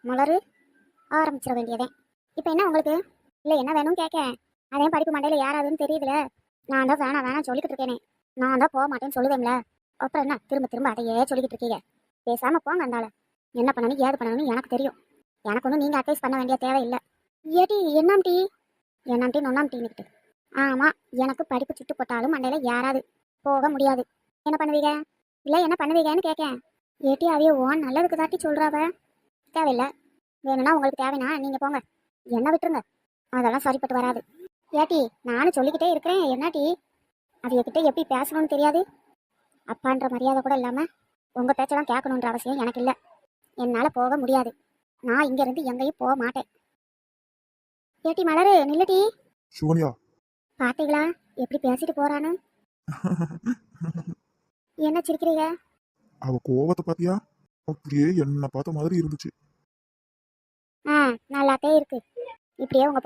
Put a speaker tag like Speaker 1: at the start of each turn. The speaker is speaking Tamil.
Speaker 1: மலரு ஆரம்பிச்சிட வேண்டியதே. இப்போ என்ன உங்களுக்கு? இல்லை என்ன வேணும் கேட்க. அதே படிப்பு மண்டையில் யாராதுன்னு தெரியுதுல. நான் தான் வேணாம் வேணாம் சொல்லிக்கிட்டு இருக்கேனே. நான் தான் போக மாட்டேன்னு சொல்லுவேன்ல. அப்புறம் என்ன திரும்ப திரும்ப அதையே சொல்லிக்கிட்டு இருக்கீங்க? பேசாமல் போங்க அந்தால. என்ன பண்ணணும் ஏது பண்ணணும்னு எனக்கு தெரியும். எனக்கு ஒன்றும் நீங்கள் அட்வைஸ் பண்ண வேண்டிய தேவையில்லை. ஏடி என்னாம் டீ என்னாம் டீ நொன்னாம் டீன்னுக்கிட்டு. ஆமாம், எனக்கு படிப்பு சுட்டு போட்டாலும் மண்டையில் யாராது போக முடியாது. என்ன பண்ணுவீங்க? இல்லை என்ன பண்ணுவீங்கன்னு கேட்கேன். ஏட்டி அவைய ஓன் நல்லதுக்கு தாட்டி சொல்கிறாவ. தேவையில்லை. வேணும்னா உங்களுக்கு தேவைன்னா நீங்கள் போங்க, என்ன விட்டுருங்க. அதெல்லாம் சரிப்பட்டு வராது. ஏட்டி நானும் சொல்லிக்கிட்டே இருக்கிறேன், என்னாட்டி அவையக்கிட்ட எப்படி பேசணும்னு தெரியாது. அப்பான்ற மரியாதை கூட இல்லாமல் உங்கள் பேச்செல்லாம் கேட்கணுன்ற அவசியம் எனக்கு இல்லை. என்னால் போக முடியாது. நான் இங்கேருந்து எங்கேயும் போக மாட்டேன். ஏட்டி மலரு நில்லட்டி.
Speaker 2: சிவனியா,
Speaker 1: பார்த்தீங்களா எப்படி பேசிட்டு போறான்னு? என்ன சிரிக்கிறீங்க?
Speaker 2: அவ கோவத்தை பாத்தியா? அப்படியே என்ன பார்த்த மாதிரி இருந்துச்சு.
Speaker 1: நல்லாத்தே இருக்கு. இப்படியே உங்க